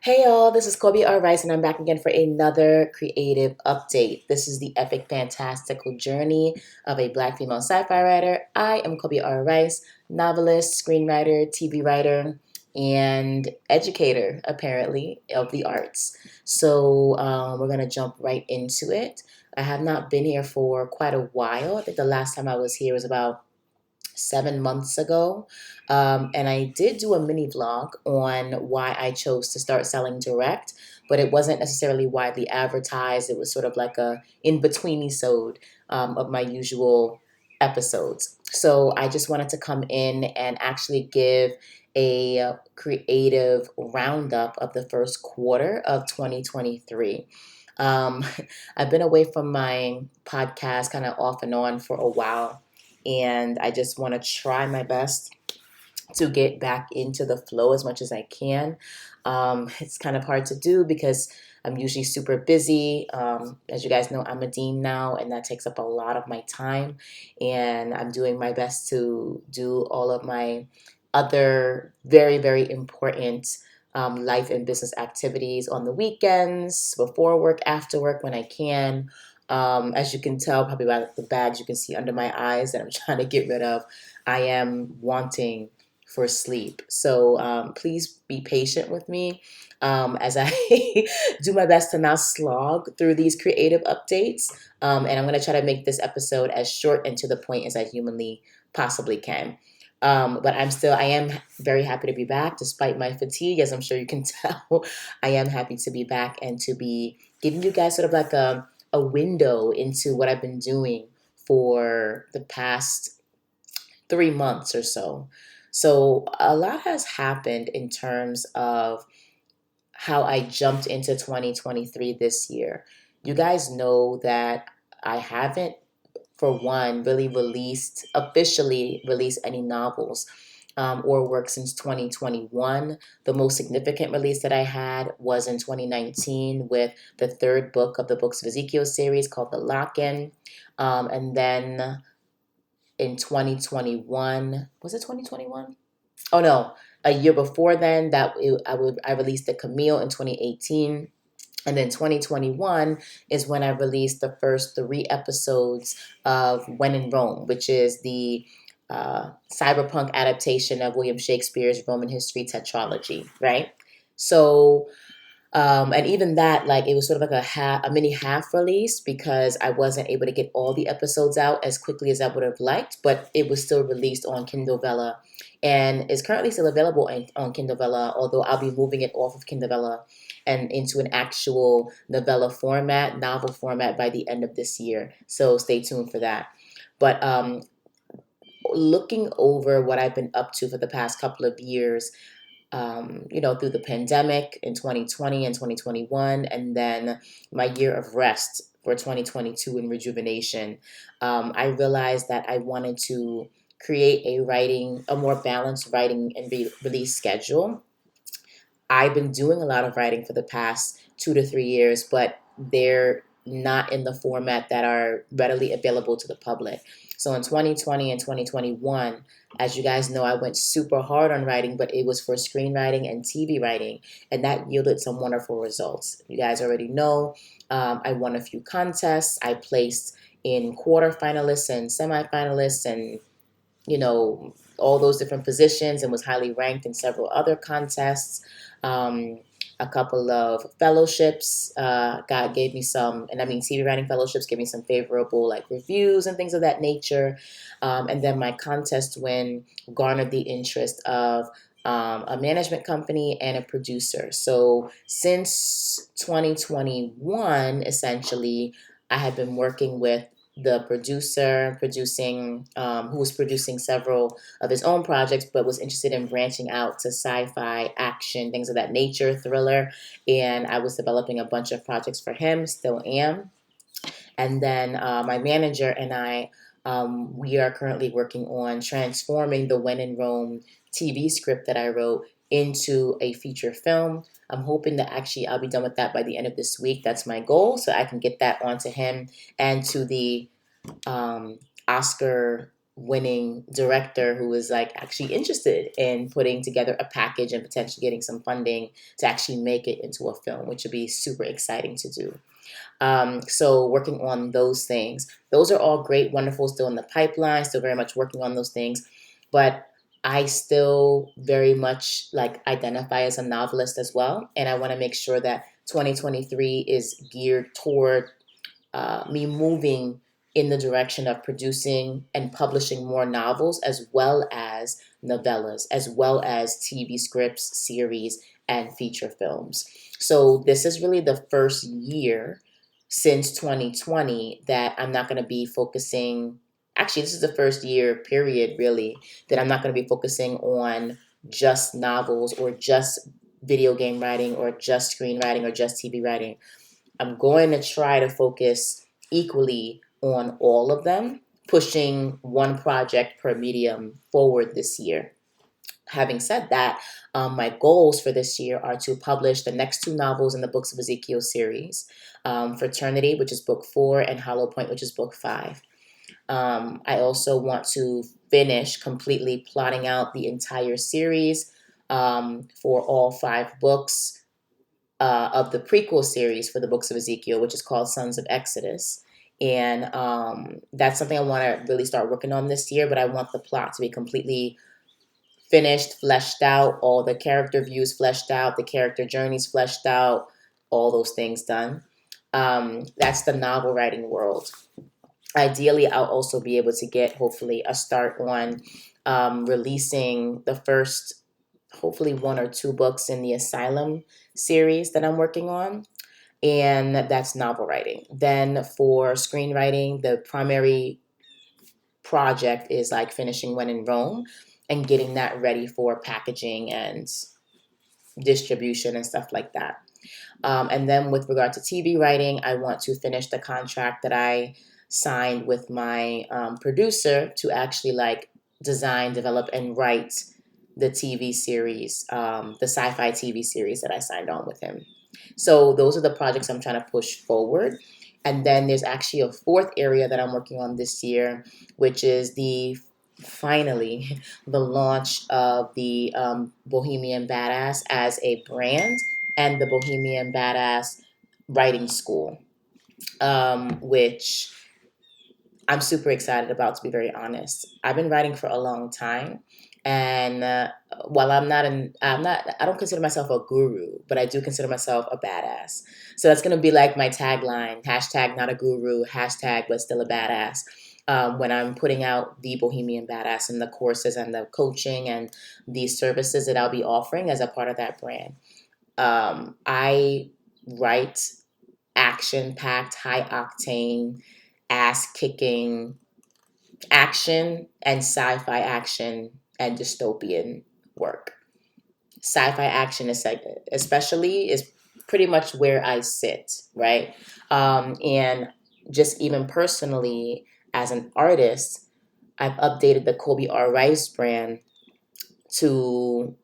Hey y'all, this is Kobe R. Rice, and I'm back again for another creative update. This is the epic, fantastical journey of a Black female sci fi writer. I am Kobe R. Rice, novelist, screenwriter, TV writer, and educator, apparently, of the arts. We're going to jump right into it. I have not been here for quite a while. I think the last time I was here was about 7 months ago. And I did do a mini vlog on why I chose to start selling direct, but it wasn't necessarily widely advertised. It was sort of like a in-between episode of my usual episodes. So I just wanted to come in and actually give a creative roundup of the first quarter of 2023. Um, I've been away from my podcast kind of off and on for a while, and I just want to try my best to get back into the flow as much as I can. It's kind of hard to do because I'm usually super busy. As you guys know, I'm a dean now, and that takes up a lot of my time. And I'm doing my best to do all of my other very, very important life and business activities on the weekends, before work, after work, when I can. As you can tell, probably by the bags you can see under my eyes that I'm trying to get rid of, I am wanting for sleep. Please be patient with me as I do my best to not slog through these creative updates. And I'm going to try to make this episode as short and to the point as I humanly possibly can. But I am very happy to be back despite my fatigue, as I'm sure you can tell. I am happy to be back and to be giving you guys sort of like a window into what I've been doing for the past 3 months or so. So a lot has happened in terms of how I jumped into 2023 this year. You guys know that I haven't, for one, really officially released any novels or work since 2021. The most significant release that I had was in 2019 with the third book of the Books of Ezekiel series called The Lock-In. And then in 2021, was it 2021? Oh no, a year before then, I released the Camille in 2018. And then 2021 is when I released the first three episodes of When in Rome, which is the cyberpunk adaptation of William Shakespeare's Roman history tetralogy, right? So and even that, like, it was sort of like a mini half release because I wasn't able to get all the episodes out as quickly as I would have liked, but it was still released on Kindle Vella and is currently still available on Kindle Vella, although I'll be moving it off of Kindle Vella and into an actual novel format by the end of this year. So stay tuned for that. But looking over what I've been up to for the past couple of years, through the pandemic in 2020 and 2021, and then my year of rest for 2022 in rejuvenation, I realized that I wanted to create a more balanced writing and release schedule. I've been doing a lot of writing for the past 2 to 3 years, but they're not in the format that are readily available to the public. So in 2020 and 2021, as you guys know, I went super hard on writing, but it was for screenwriting and TV writing, and that yielded some wonderful results. You guys already know I won a few contests. I placed in quarterfinalists and semifinalists and all those different positions and was highly ranked in several other contests. Um, a couple of fellowships God gave me some, and I mean TV writing fellowships gave me some favorable like reviews and things of that nature. And then my contest win garnered the interest of a management company and a producer. So since 2021, essentially, I have been working with the producer who was producing several of his own projects but was interested in branching out to sci-fi, action, things of that nature, thriller. And I was developing a bunch of projects for him, still am. And then my manager and I, we are currently working on transforming the When in Rome TV script that I wrote into a feature film. I'm hoping that actually I'll be done with that by the end of this week. That's my goal, so I can get that onto him and to the um, Oscar winning director who was like actually interested in putting together a package and potentially getting some funding to actually make it into a film, which would be super exciting to do. So working on those things, those are all great, wonderful, still in the pipeline, still very much working on those things. But I still very much like identify as a novelist as well. And I want to make sure that 2023 is geared toward me moving in the direction of producing and publishing more novels as well as novellas, as well as TV scripts, series, and feature films. So this is really the first year since 2020 that I'm not going to be focusing. Actually, this is the first year, period, really, that I'm not going to be focusing on just novels or just video game writing or just screenwriting or just TV writing. I'm going to try to focus equally on all of them, pushing one project per medium forward this year. Having said that, my goals for this year are to publish the next two novels in the Books of Ezekiel series, Fraternity, which is book 4, and Hollow Point, which is book 5. I also want to finish completely plotting out the entire series for all 5 books of the prequel series for the Books of Ezekiel, which is called Sons of Exodus. And that's something I want to really start working on this year, but I want the plot to be completely finished, fleshed out, all the character views fleshed out, the character journeys fleshed out, all those things done. That's the novel writing world. Ideally, I'll also be able to get, hopefully, a start on releasing the first, hopefully, 1 or 2 books in the Asylum series that I'm working on. And that's novel writing. Then for screenwriting, the primary project is like finishing When in Rome and getting that ready for packaging and distribution and stuff like that. And then with regard to TV writing, I want to finish the contract that I signed with my producer to actually like design, develop, and write the TV series, the sci-fi TV series that I signed on with him. So those are the projects I'm trying to push forward. And then there's actually a 4th area that I'm working on this year, which is finally the launch of the Bohemian Badass as a brand and the Bohemian Badass Writing School, which I'm super excited about, to be very honest. I've been writing for a long time, and while I don't consider myself a guru, but I do consider myself a badass. So that's gonna be like my tagline: hashtag not a guru, hashtag but still a badass. When I'm putting out the Bohemian Badass and the courses and the coaching and the services that I'll be offering as a part of that brand. I write action packed, high octane, ass kicking action and sci fi action and dystopian work. Sci fi action is especially is pretty much where I sit, right? And just even personally, as an artist, I've updated the Kobe R. Rice brand to,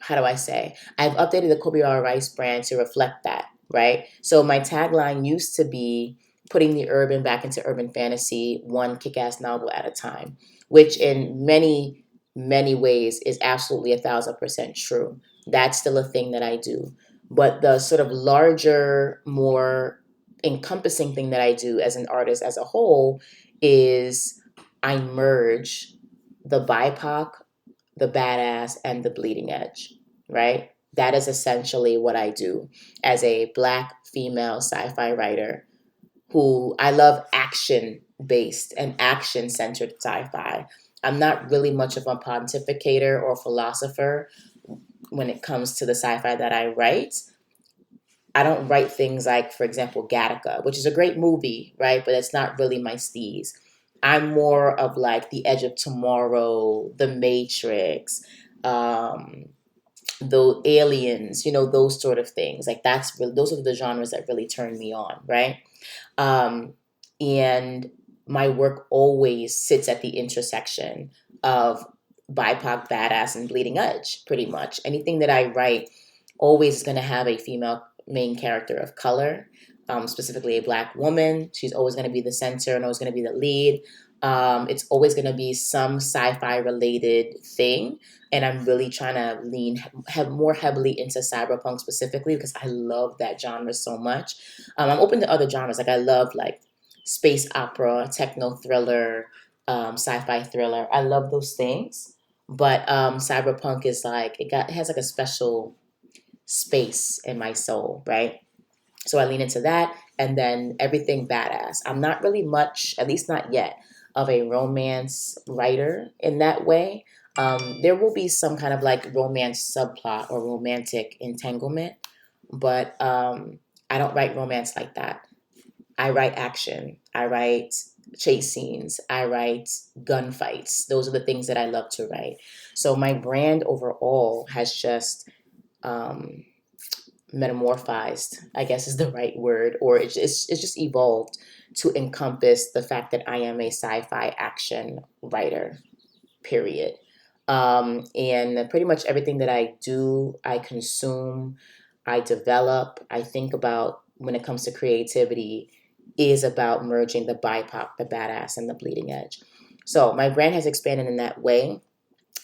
how do I say? I've updated the Kobe R. Rice brand to reflect that, right? So my tagline used to be putting the urban back into urban fantasy, one kick-ass novel at a time, which in many, many ways is absolutely 1,000% true. That's still a thing that I do. But the sort of larger, more encompassing thing that I do as an artist as a whole is I merge the BIPOC, the badass, and the bleeding edge, right? That is essentially what I do as a Black female sci fi writer who I love action based and action centered sci fi. I'm not really much of a pontificator or philosopher when it comes to the sci fi that I write. I don't write things like, for example, Gattaca, which is a great movie, right? But it's not really my steez. I'm more of like The Edge of Tomorrow, The Matrix, um, the Aliens, those sort of things. Like that's really, those are the genres that really turn me on, right? Um, and my work always sits at the intersection of BIPOC, badass, and bleeding edge, pretty much. Anything that I write always is going to have a female main character of color, specifically a Black woman. She's always going to be the center and always going to be the lead. It's always going to be some sci-fi related thing. And I'm really trying to have more heavily into cyberpunk specifically because I love that genre so much. I'm open to other genres. Like I love like space opera, techno thriller, sci-fi thriller. I love those things. But cyberpunk is like it has like a special space in my soul, right? So I lean into that and then everything badass. I'm not really much, at least not yet, of a romance writer in that way. There will be some kind of like romance subplot or romantic entanglement, but I don't write romance like that. I write action. I write chase scenes. I write gunfights. Those are the things that I love to write. So my brand overall has just um, metamorphized, I guess is the right word, or it's just evolved to encompass the fact that I am a sci-fi action writer, period. And pretty much everything that I do, I consume, I develop, I think about when it comes to creativity is about merging the BIPOC, the badass, and the bleeding edge. So my brand has expanded in that way.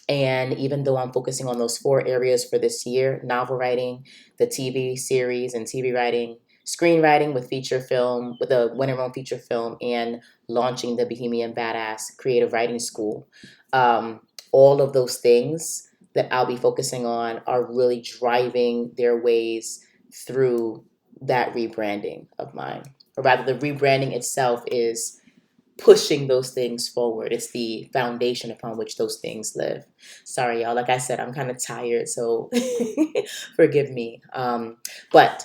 And even though I'm focusing on those 4 areas for this year, novel writing, the TV series and TV writing, screenwriting with feature film, with a winner on feature film, and launching the Bohemian Badass Creative Writing School, um, all of those things that I'll be focusing on are really driving their ways through that rebranding of mine. Or rather, the rebranding itself is pushing those things forward. It's the foundation upon which those things live. Sorry, y'all. Like I said, I'm kind of tired, so forgive me. But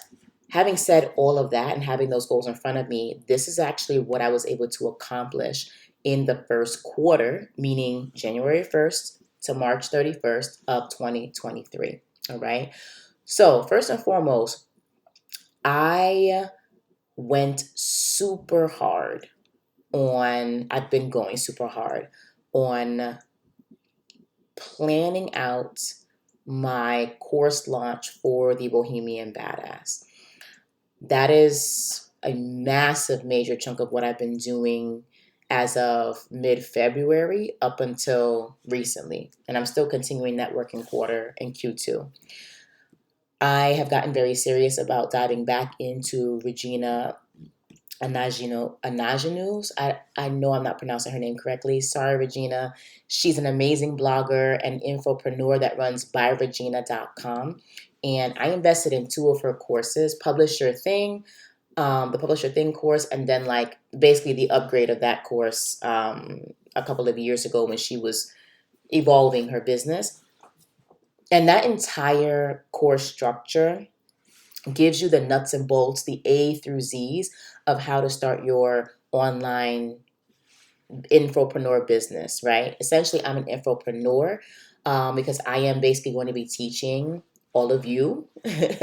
having said all of that and having those goals in front of me, this is actually what I was able to accomplish in the first quarter, meaning January 1st to March 31st of 2023. All right. So, first and foremost, I went super hard I've been going super hard on planning out my course launch for the Bohemian Badass. That is a massive, major chunk of what I've been doing as of mid February up until recently. And I'm still continuing networking quarter in Q2. I have gotten very serious about diving back into Regina Anajanu's. I know I'm not pronouncing her name correctly. Sorry, Regina. She's an amazing blogger and infopreneur that runs byregina.com. And I invested in 2 of her courses, Publish Your Thing, the Publish Your Thing course, and then like basically the upgrade of that course a couple of years ago when she was evolving her business. And that entire course structure gives you the nuts and bolts, the A through Z's of how to start your online infopreneur business, right? Essentially, I'm an infopreneur because I am basically going to be teaching all of you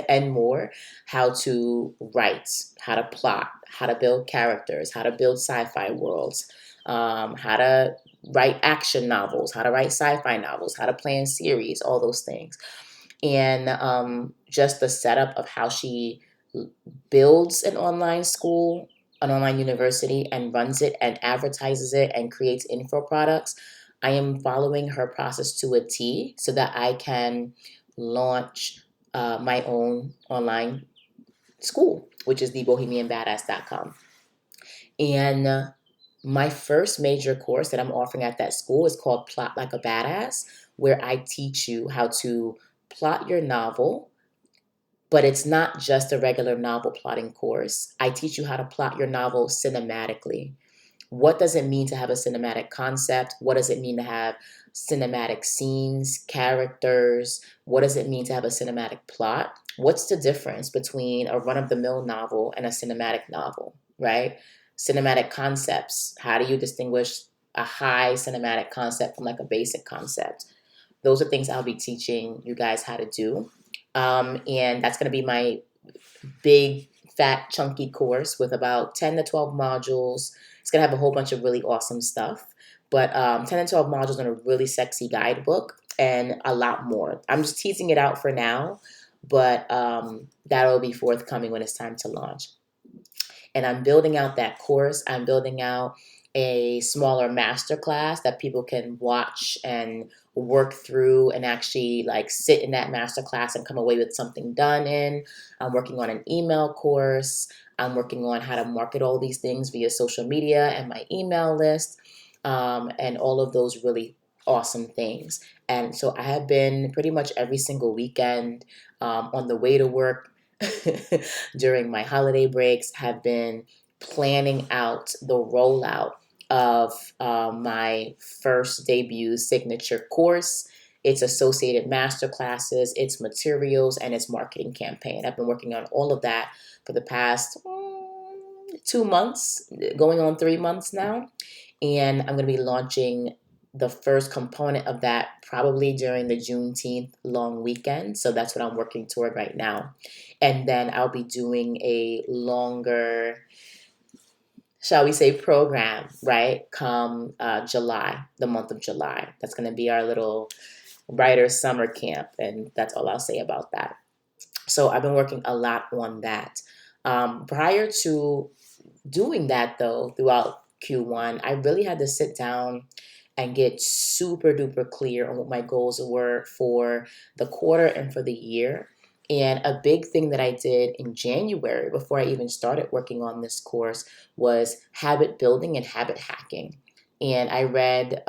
and more how to write, how to plot, how to build characters, how to build sci-fi worlds, how to write action novels, how to write sci-fi novels, how to plan series, all those things. And just the setup of how she builds an online school, an online university, and runs it and advertises it and creates info products. I am following her process to a T so that I can launch my own online school, which is the bohemianbadass.com. And my first major course that I'm offering at that school is called Plot Like a Badass, where I teach you how to plot your novel, but it's not just a regular novel plotting course. I teach you how to plot your novel cinematically. What does it mean to have a cinematic concept? What does it mean to have cinematic scenes, characters? What does it mean to have a cinematic plot? What's the difference between a run of the mill novel and a cinematic novel, right? Cinematic concepts. How do you distinguish a high cinematic concept from like a basic concept? Those are things I'll be teaching you guys how to do. And that's going to be my big, fat, chunky course with about 10 to 12 modules. It's going to have a whole bunch of really awesome stuff. But 10 to 12 modules in a really sexy guidebook and a lot more. I'm just teasing it out for now, but that'll be forthcoming when it's time to launch. And I'm building out that course. I'm building out a smaller masterclass that people can watch and work through and actually like sit in that masterclass and come away with something done in. I'm working on an email course. I'm working on how to market all these things via social media and my email list, and all of those really awesome things. And so I have been pretty much every single weekend, on the way to work during my holiday breaks, have been planning out the rollout of my first debut signature course, its associated master classes, its materials, and its marketing campaign. I've been working on all of that for the past 2 months, going on 3 months now. And I'm going to be launching the first component of that probably during the Juneteenth long weekend. So that's what I'm working toward right now. And then I'll be doing a longer, shall we say, program, right? Come July, the month of July. That's going to be our little writer summer camp. And that's all I'll say about that. So I've been working a lot on that. Prior to doing that, though, throughout Q1, I really had to sit down and get super duper clear on what my goals were for the quarter and for the year. And a big thing that I did in January before I even started working on this course was habit building and habit hacking. And I read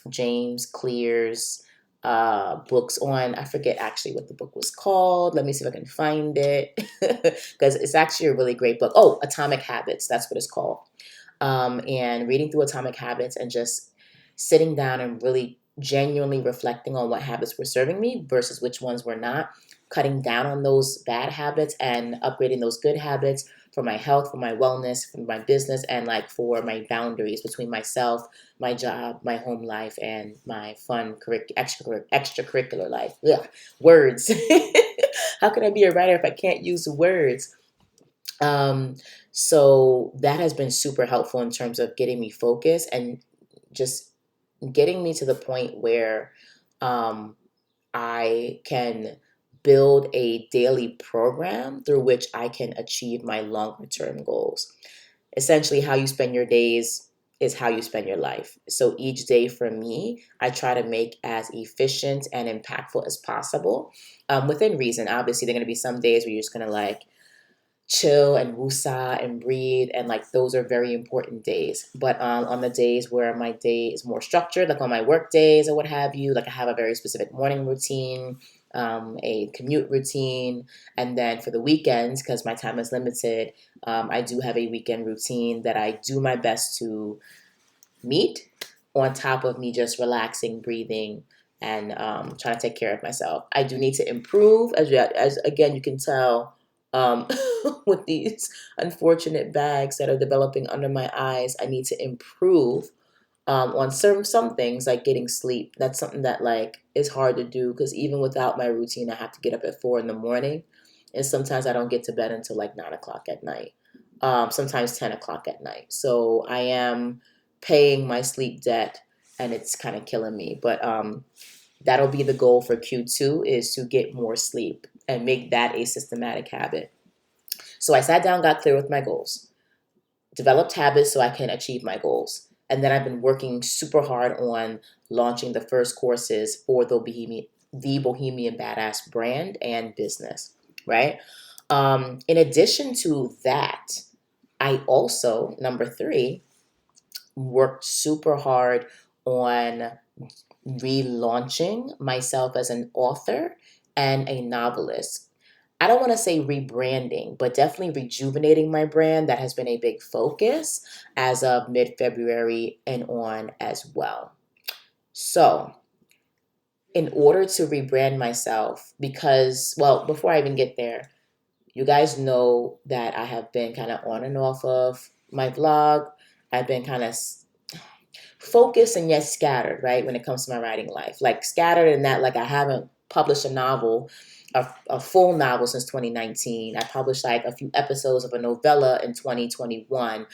James Clear's books on, I forget actually what the book was called. Let me see if I can find it because it's actually a really great book. Oh, Atomic Habits, that's what it's called. And reading through Atomic Habits and just sitting down and really genuinely reflecting on what habits were serving me versus which ones were not, cutting down on those bad habits and upgrading those good habits for my health, for my wellness, for my business, and like for my boundaries between myself, my job, my home life, and my fun extracurricular life. Ugh, words. How can I be a writer if I can't use words? Um, so that has been super helpful in terms of getting me focused and just getting me to the point where um, I can build a daily program through which I can achieve my longer term goals. Essentially, how you spend your days is how you spend your life. So each day for me, I try to make as efficient and impactful as possible, within reason. Obviously, there are going to be some days where you're just going to like chill and woosah and breathe, and like those are very important days. But on the days where my day is more structured, like on my work days or what have you, like I have a very specific morning routine, a commute routine, and then for the weekends, because my time is limited, I do have a weekend routine that I do my best to meet, on top of me just relaxing, breathing, and trying to take care of myself. I do need to improve, as again you can tell, um, with these unfortunate bags that are developing under my eyes. I need to improve on some things like getting sleep. That's something that like is hard to do because even without my routine, I have to get up at 4 in the morning, and sometimes I don't get to bed until like 9 o'clock at night. Sometimes 10 o'clock at night. So I am paying my sleep debt, and it's kind of killing me. But that'll be the goal for Q2, is to get more sleep and make that a systematic habit. So I sat down, got clear with my goals, developed habits so I can achieve my goals. And then I've been working super hard on launching the first courses for the Bohemian Badass brand and business, right? In addition to that, I also, number three, worked super hard on relaunching myself as an author and a novelist. I don't want to say rebranding, but definitely rejuvenating my brand. That has been a big focus as of mid February and on as well. So, in order to rebrand myself, because, well, before I even get there, you guys know that I have been kind of on and off of my vlog. I've been kind of focused and yet scattered, right, when it comes to my writing life. Like scattered in that, like I haven't published a novel, a full novel since 2019. I published like a few episodes of a novella in 2021,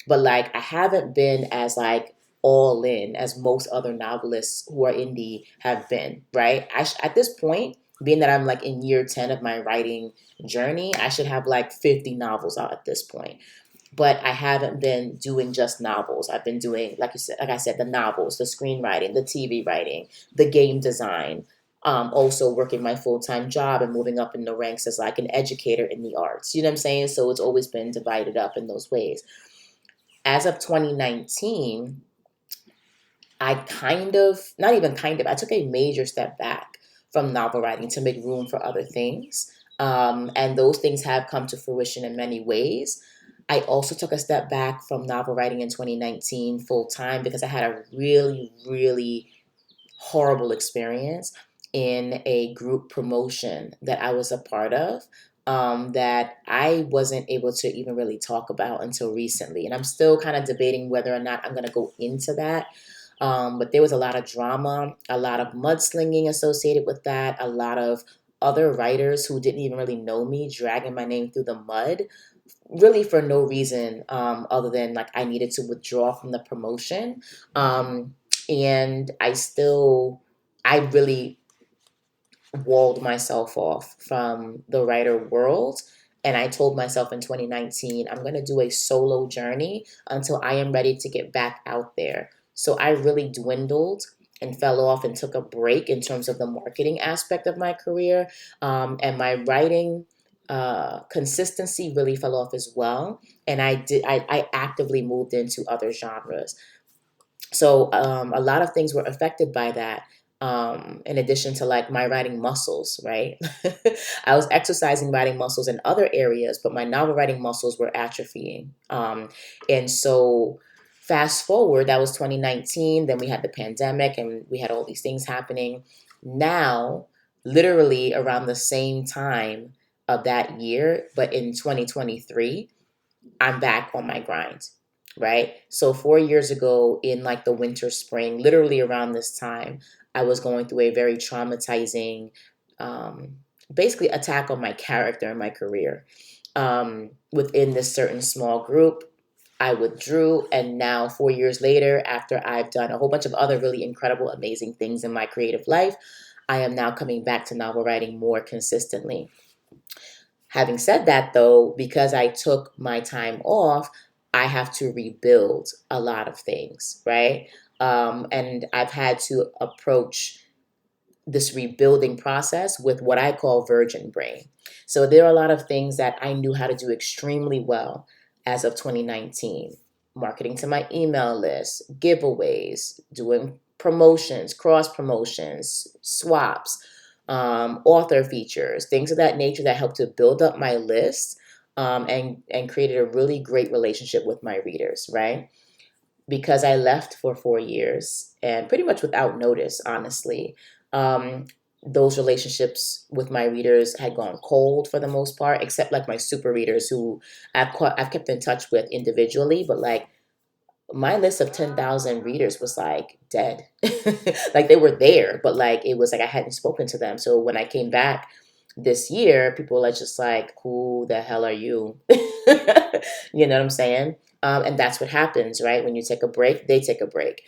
but like I haven't been as like all in as most other novelists who are indie have been, right? At this point, being that I'm like in year 10 of my writing journey, I should have like 50 novels out at this point. but I haven't been doing just novels. I've been doing, like I said, the novels, the screenwriting, the TV writing, the game design. Also working my full-time job and moving up in the ranks as like an educator in the arts. You know what I'm saying? So it's always been divided up in those ways. As of 2019, I kind of, not even kind of, I took a major step back from novel writing to make room for other things. And those things have come to fruition in many ways. I also took a step back from novel writing in 2019 full time because I had a really, really horrible experience in a group promotion that I was a part of, that I wasn't able to even really talk about until recently. And I'm still kind of debating whether or not I'm going to go into that. But there was a lot of drama, a lot of mudslinging associated with that, a lot of other writers who didn't even really know me dragging my name through the mud, really for no reason, other than like I needed to withdraw from the promotion. Um, and I really walled myself off from the writer world. And I told myself in 2019, I'm going to do a solo journey until I am ready to get back out there. So I really dwindled and fell off and took a break in terms of the marketing aspect of my career. And my writing consistency really fell off as well. And I actively moved into other genres. So a lot of things were affected by that. In addition to like my writing muscles, right? I was exercising writing muscles in other areas, but my novel writing muscles were atrophying. And so fast forward, that was 2019. Then we had the pandemic and we had all these things happening. Now, literally around the same time of that year, but in 2023, I'm back on my grind, right? So 4 years ago, in like the winter, spring, literally around this time, I was going through a very traumatizing, um, basically attack on my character and my career. Within this certain small group, I withdrew, and now 4 years later, after I've done a whole bunch of other really incredible, amazing things in my creative life, I am now coming back to novel writing more consistently. Having said that, though, because I took my time off, I have to rebuild a lot of things, right? And I've had to approach this rebuilding process with what I call virgin brain. So there are a lot of things that I knew how to do extremely well as of 2019. Marketing to my email list, giveaways, doing promotions, cross promotions, swaps, author features, things of that nature that helped to build up my list, and created a really great relationship with my readers, right? Because I left for 4 years and pretty much without notice, honestly. Um, those relationships with my readers had gone cold for the most part, except like my super readers who I've kept in touch with individually, but like my list of 10,000 readers was like dead. Like they were there, but like it was like I hadn't spoken to them. So when I came back this year, people are just like, who the hell are you? You know what I'm saying? And that's what happens, right? When you take a break, they take a break.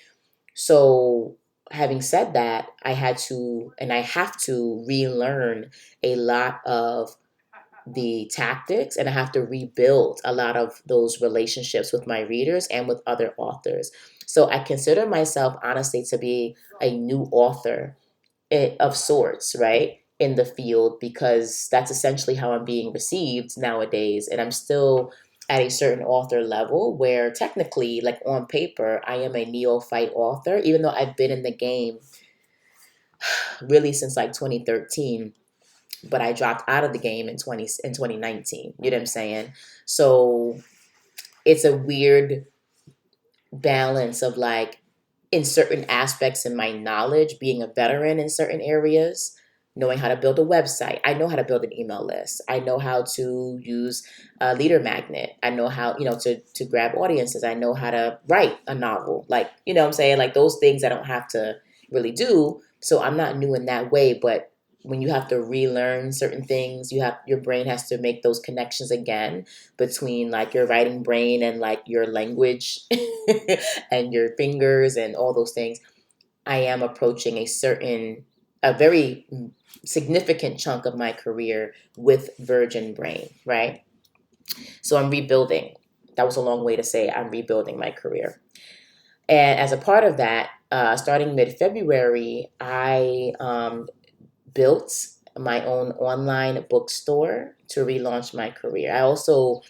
So, having said that, I had to, and I have to relearn a lot of the tactics, and I have to rebuild a lot of those relationships with my readers and with other authors. So, I consider myself, honestly, to be a new author of sorts, right? In the field, because that's essentially how I'm being received nowadays. And I'm still at a certain author level where technically, like on paper, I am a neophyte author, even though I've been in the game really since like 2013. But I dropped out of the game in 2019. You know what I'm saying? So it's a weird balance of like in certain aspects in my knowledge, being a veteran in certain areas, knowing how to build a website. I know how to build an email list. I know how to use a leader magnet. I know how, to grab audiences. I know how to write a novel. Like, you know what I'm saying? Like those things I don't have to really do. So I'm not new in that way, but when you have to relearn certain things, your brain has to make those connections again between like your writing brain and like your language and your fingers and all those things. I am approaching a very significant chunk of my career with virgin brain, right? So I'm rebuilding. that was a long way to say I'm rebuilding my career. And as a part of that, starting mid-February, I built my own online bookstore to relaunch my career. I also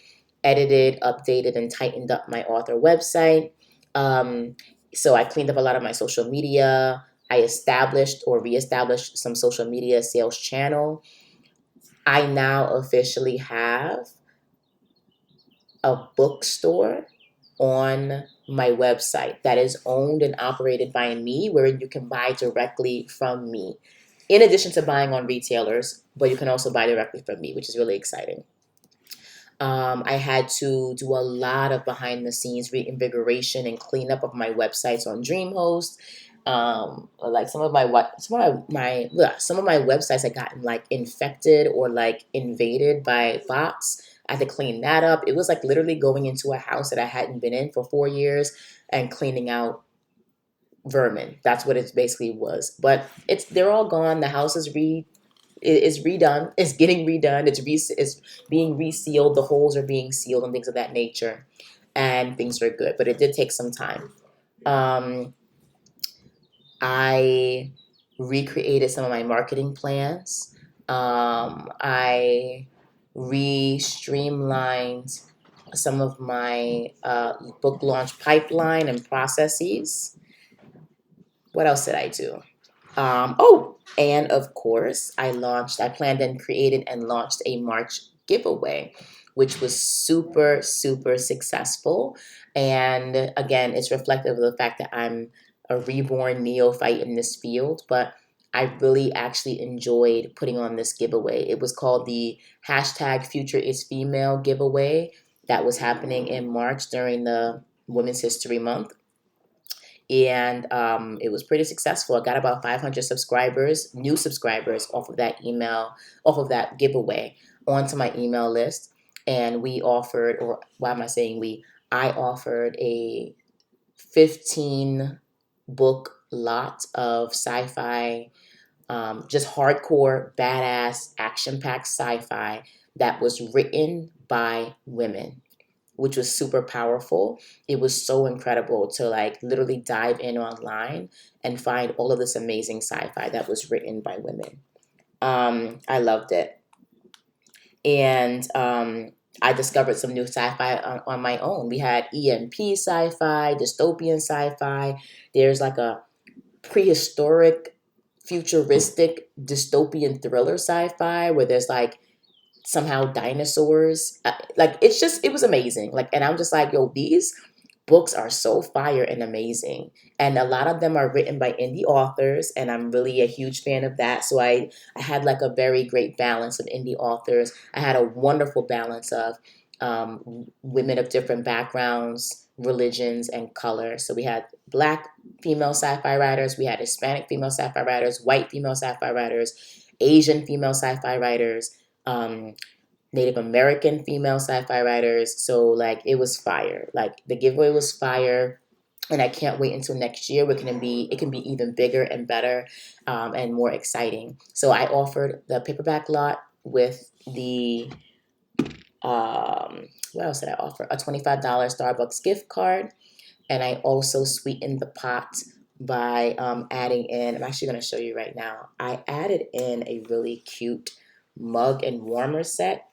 edited, updated, and tightened up my author website. Um, so I cleaned up a lot of my social media. I established or reestablished some social media sales channel. I now officially have a bookstore on my website that is owned and operated by me, where you can buy directly from me. In addition to buying on retailers, but you can also buy directly from me, which is really exciting. I had to do a lot of behind the scenes reinvigoration and cleanup of my websites on DreamHost. Like some of my websites had gotten like infected or like invaded by bots. I had to clean that up. It was like literally going into a house that I hadn't been in for 4 years and cleaning out vermin. That's what it basically was. But they're all gone. The house is redone. It's getting redone. It's being resealed. The holes are being sealed and things of that nature, and things are good. But it did take some time. Um, I recreated some of my marketing plans. I streamlined some of my book launch pipeline and processes. What else did I do? And of course, I planned and created and launched a March giveaway, which was super, super successful. And again, it's reflective of the fact that I'm a reborn neophyte in this field, but I really actually enjoyed putting on this giveaway. It was called the hashtag FutureIsFemale Giveaway that was happening in March during the Women's History Month, and it was pretty successful. I got about 500 subscribers, new subscribers, off of that giveaway, onto my email list. And we offered, or why am I saying we? I offered a 15 book lot of sci-fi, just hardcore, badass, action-packed sci-fi that was written by women, which was super powerful. It was so incredible to like literally dive in online and find all of this amazing sci-fi that was written by women. I loved it. And I discovered some new sci-fi on my own. We had EMP sci-fi, dystopian sci-fi. There's like a prehistoric, futuristic, dystopian thriller sci-fi where there's like somehow dinosaurs. Like it was amazing. Like, and I'm just like, yo, these books are so fire and amazing. And a lot of them are written by indie authors, and I'm really a huge fan of that. So I had like a very great balance of indie authors. I had a wonderful balance of women of different backgrounds, religions, and color. So we had Black female sci-fi writers, we had Hispanic female sci-fi writers, white female sci-fi writers, Asian female sci-fi writers, um, Native American female sci-fi writers. So like it was fire. Like the giveaway was fire. And I can't wait until next year. It can be even bigger and better, and more exciting. So I offered the paperback lot with the what else did I offer? A $25 Starbucks gift card, and I also sweetened the pot by adding in. I'm actually going to show you right now. I added in a really cute mug and warmer set.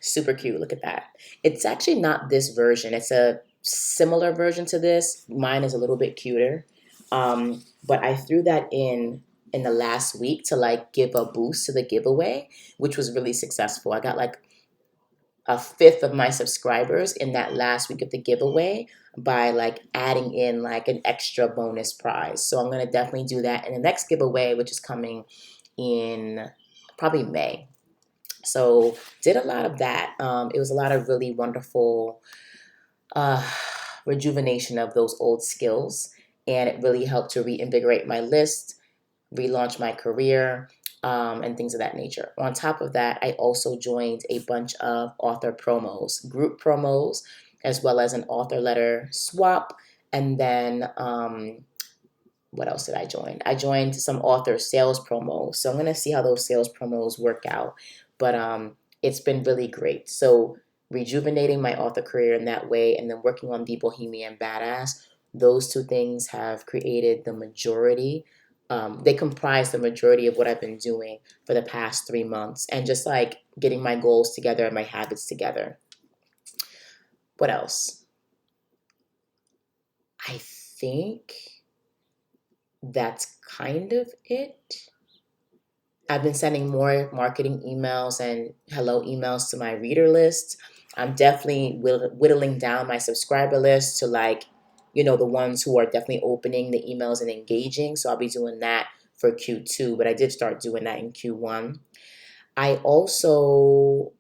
Super cute. Look at that. It's actually not this version. It's a similar version to this. Mine is a little bit cuter. But I threw that in the last week to like give a boost to the giveaway, which was really successful. I got like a fifth of my subscribers in that last week of the giveaway by like adding in like an extra bonus prize. So I'm going to definitely do that in the next giveaway, which is coming in probably May. So did a lot of that. It was a lot of really wonderful uh, rejuvenation of those old skills, and it really helped to reinvigorate my list, relaunch my career, and things of that nature. On top of that, I also joined a bunch of author promos, group promos, as well as an author letter swap. And then what else did I join? I joined some author sales promos. So I'm going to see how those sales promos work out. But it's been really great. So rejuvenating my author career in that way, and then working on the Bohemian Badass. Those two things have created the majority. They comprise the majority of what I've been doing for the past 3 months, and just like getting my goals together and my habits together. What else? I think that's kind of it. I've been sending more marketing emails and hello emails to my reader list. I'm definitely whittling down my subscriber list to like, the ones who are definitely opening the emails and engaging. So I'll be doing that for Q2, but I did start doing that in Q1. I also,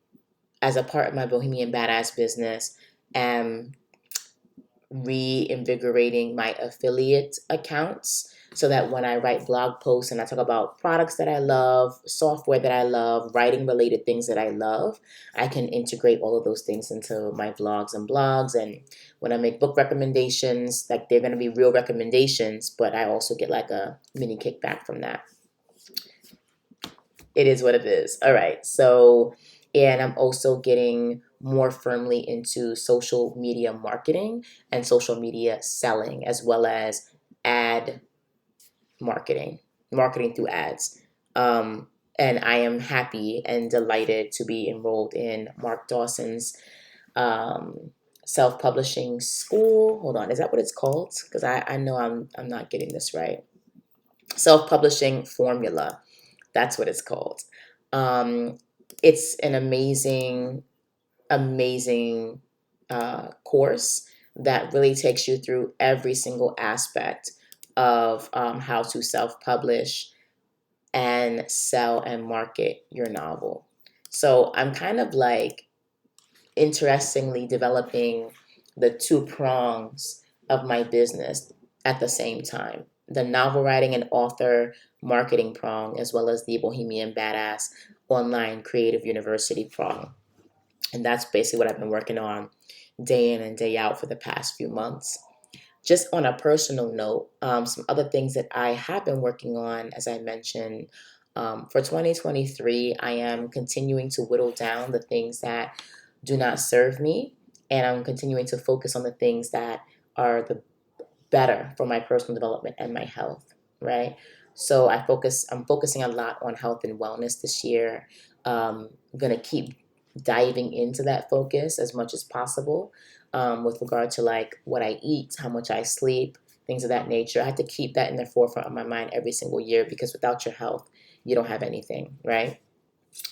as a part of my Bohemian Badass business, am reinvigorating my affiliate accounts so that when I write blog posts and I talk about products that I love, software that I love, writing related things that I love, I can integrate all of those things into my vlogs and blogs. And when I make book recommendations, like they're going to be real recommendations, but I also get like a mini kickback from that. It is what it is. All right. So, and I'm also getting more firmly into social media marketing and social media selling, as well as ad marketing through ads. And I am happy and delighted to be enrolled in Mark Dawson's um, self-publishing school. Hold on, is that what it's called? Because I know I'm not getting this right. Self-publishing formula. That's what it's called. Um, it's an amazing course that really takes you through every single aspect of how to self-publish and sell and market your novel. So I'm kind of like interestingly developing the two prongs of my business at the same time: the novel writing and author marketing prong, as well as the Bohemian Badass online creative university prong. And that's basically what I've been working on day in and day out for the past few months. Just on a personal note, some other things that I have been working on, as I mentioned, for 2023, I am continuing to whittle down the things that do not serve me, and I'm continuing to focus on the things that are the better for my personal development and my health, right? So I'm focusing a lot on health and wellness this year. I'm gonna keep diving into that focus as much as possible, with regard to like what I eat, how much I sleep, things of that nature. I have to keep that in the forefront of my mind every single year, because without your health, you don't have anything, right?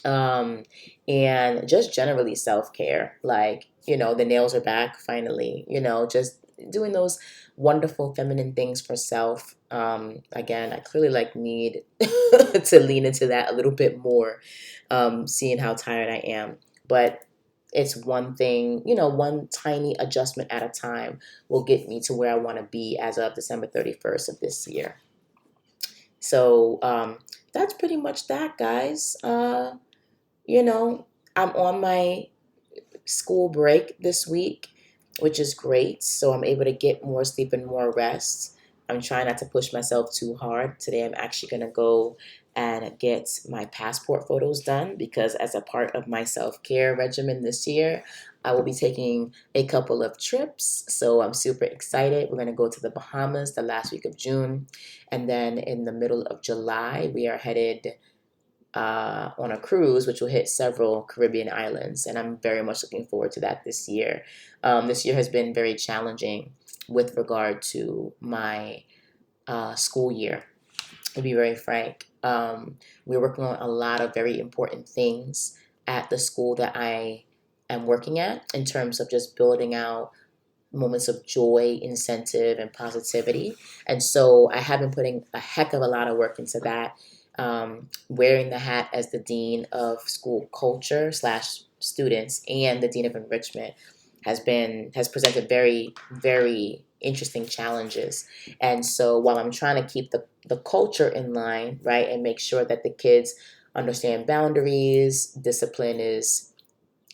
um and just generally self-care, like, the nails are back finally, just doing those wonderful feminine things for self. Again, I clearly like need to lean into that a little bit more, seeing how tired I am. But it's one thing, one tiny adjustment at a time will get me to where I want to be as of December 31st of this year. So that's pretty much that, guys. You know, I'm on my school break this week, which is great. So I'm able to get more sleep and more rest. I'm trying not to push myself too hard. Today, I'm actually going to go and get my passport photos done, because as a part of my self-care regimen this year, I will be taking a couple of trips. So I'm super excited. We're going to go to the Bahamas the last week of June. And then in the middle of July, we are headed on a cruise, which will hit several Caribbean islands, and I'm very much looking forward to that this year. This year has been very challenging with regard to my school year, to be very frank. We're working on a lot of very important things at the school that I am working at, in terms of just building out moments of joy, incentive, and positivity. And so I have been putting a heck of a lot of work into that. Wearing the hat as the dean of school culture slash students and the dean of enrichment has presented very, very interesting challenges. And so while I'm trying to keep the culture in line, right, and make sure that the kids understand boundaries, discipline is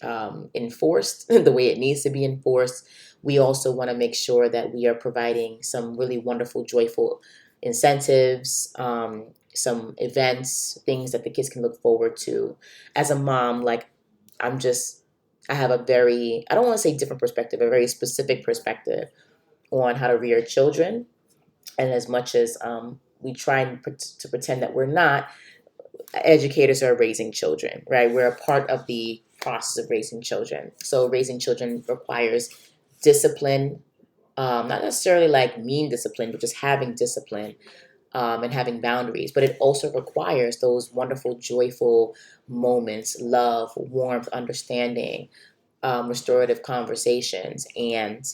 enforced the way it needs to be enforced, we also want to make sure that we are providing some really wonderful, joyful incentives, some events, things that the kids can look forward to. As a mom, like, I'm just I have a very, I don't want to say different perspective, a very specific perspective on how to rear children. And as much as we try to pretend that we're not, educators are raising children, right? We're a part of the process of raising children. So raising children requires discipline, not necessarily like mean discipline, but just having discipline, and having boundaries. But it also requires those wonderful, joyful moments, love, warmth, understanding, restorative conversations, and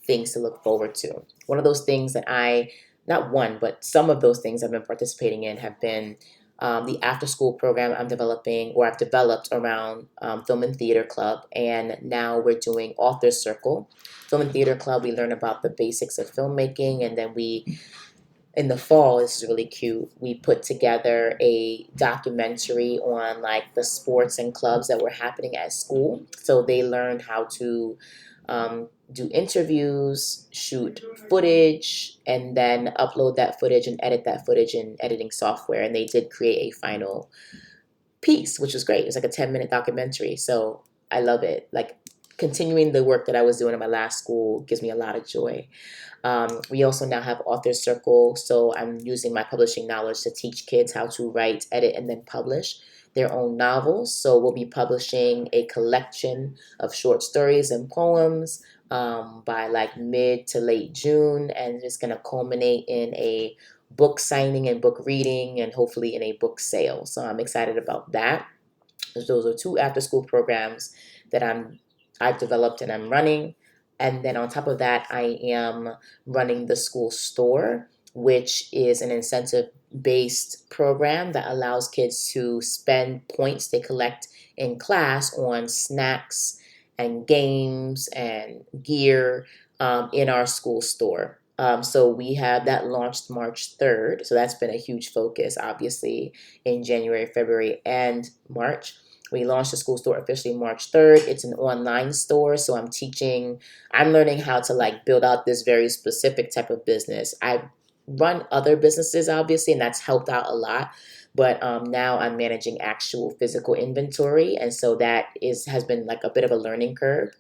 things to look forward to. One of those things that not one, but some of those things I've been participating in have been the after school program I'm developing, or I've developed around Film and Theater Club. And now we're doing Author Circle. Film and Theater Club, we learn about the basics of filmmaking, and then in the fall, this is really cute, we put together a documentary on like the sports and clubs that were happening at school. So they learned how to do interviews, shoot footage, and then upload that footage and edit that footage in editing software. And they did create a final piece, which was great. It was like a 10-minute documentary. So I love it. Like, continuing the work that I was doing at my last school gives me a lot of joy. We also now have Author Circle, so I'm using my publishing knowledge to teach kids how to write, edit, and then publish their own novels. So we'll be publishing a collection of short stories and poems by like mid to late June, and it's going to culminate in a book signing and book reading, and hopefully in a book sale. So I'm excited about that. Those are two after school programs that I've developed and I'm running. And then on top of that, I am running the school store, which is an incentive based program that allows kids to spend points they collect in class on snacks and games and gear in our school store. So we have that launched March 3rd. So that's been a huge focus, obviously, in January, February, and March. We launched the school store officially March 3rd. It's an online store, so I'm learning how to like build out this very specific type of business. I've run other businesses, obviously, and that's helped out a lot. But now I'm managing actual physical inventory, and so has been like a bit of a learning curve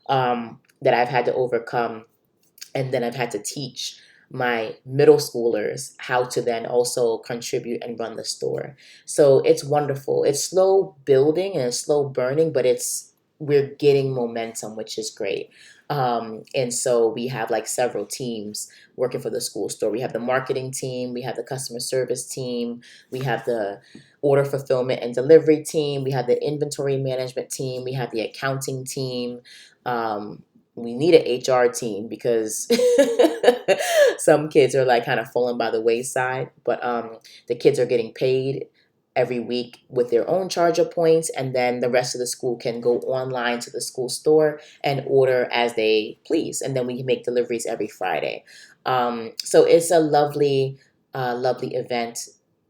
that I've had to overcome, and then I've had to teach my middle schoolers how to then also contribute and run the store. So it's wonderful. It's slow building and it's slow burning, but we're getting momentum, which is great. And so we have like several teams working for the school store. We have the marketing team, we have the customer service team, we have the order fulfillment and delivery team, we have the inventory management team, we have the accounting team. We need an HR team because some kids are like kind of falling by the wayside, but the kids are getting paid every week with their own charger points, and then the rest of the school can go online to the school store and order as they please, and then we make deliveries every Friday. So it's a lovely event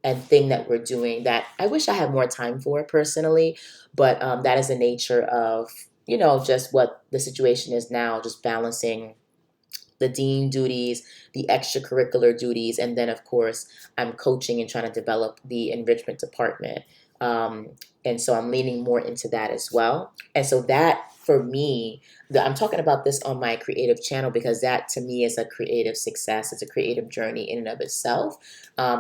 and thing that we're doing that I wish I had more time for personally, but that is the nature of just what the situation is now, just balancing the dean duties, the extracurricular duties, and then of course I'm coaching and trying to develop the enrichment department. Um, and so I'm leaning more into that as well. And so that for me, I'm talking about this on my creative channel because that to me is a creative success. It's a creative journey in and of itself.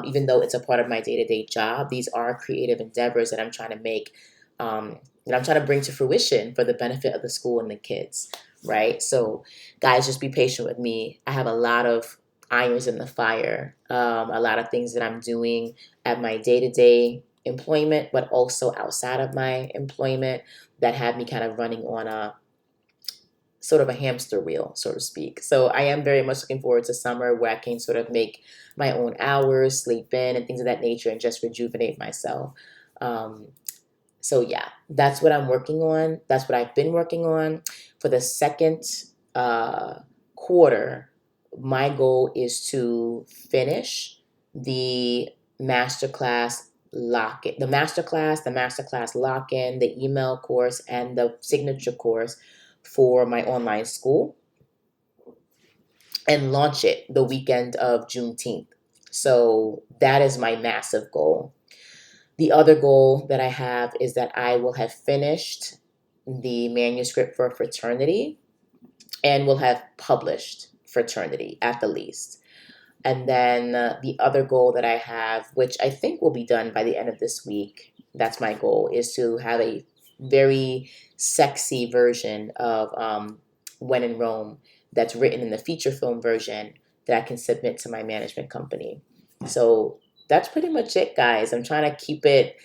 Even though it's a part of my day-to-day job, these are creative endeavors that I'm trying to make, that I'm trying to bring to fruition for the benefit of the school and the kids, right? So guys, just be patient with me. I have a lot of irons in the fire, a lot of things that I'm doing at my day-to-day employment, but also outside of my employment that have me kind of running on a sort of a hamster wheel, so to speak. So I am very much looking forward to summer where I can sort of make my own hours, sleep in, and things of that nature, and just rejuvenate myself. Um, so yeah, that's what I'm working on. That's what I've been working on. For the second uh, quarter, my goal is to finish the masterclass lock-in, the masterclass lock-in, the email course, and the signature course for my online school, and launch it the weekend of Juneteenth. So that is my massive goal. The other goal that I have is that I will have finished the manuscript for Fraternity, and we'll have published Fraternity at the least. And then the other goal that I have, which I think will be done by the end of this week, that's my goal, is to have a very sexy version of When in Rome that's written in the feature film version that I can submit to my management company. So that's pretty much it, guys. I'm trying to keep it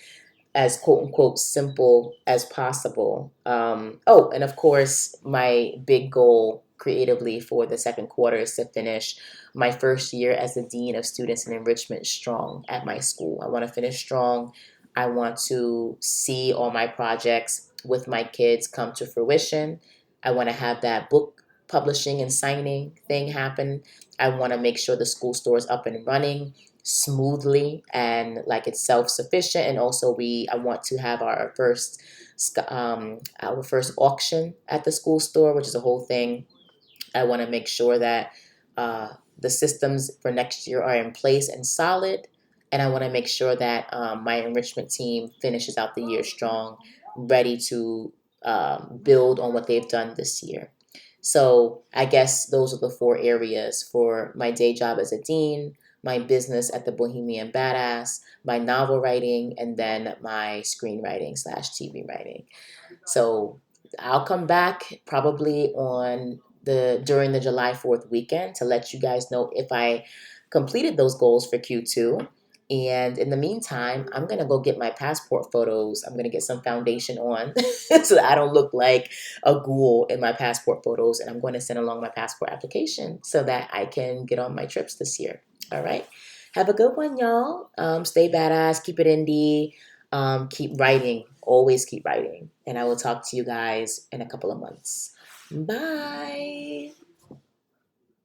as quote unquote simple as possible. Oh, and of course, my big goal creatively for the second quarter is to finish my first year as the Dean of Students and Enrichment strong at my school. I want to finish strong. I want to see all my projects with my kids come to fruition. I want to have that book publishing and signing thing happen. I want to make sure the school store is up and running smoothly and like it's self-sufficient. And also I want to have our first auction at the school store, which is a whole thing. I want to make sure that the systems for next year are in place and solid. And I want to make sure that my enrichment team finishes out the year strong, ready to build on what they've done this year. So I guess those are the four areas for my day job as a dean, my business at the Bohemian Badass, my novel writing, and then my screenwriting slash TV writing. So I'll come back probably on during the July 4th weekend to let you guys know if I completed those goals for Q2. And in the meantime, I'm going to go get my passport photos. I'm going to get some foundation on so that I don't look like a ghoul in my passport photos. And I'm going to send along my passport application so that I can get on my trips this year. All right. Have a good one, y'all. Stay badass. Keep it indie. Keep writing. Always keep writing. And I will talk to you guys in a couple of months. Bye.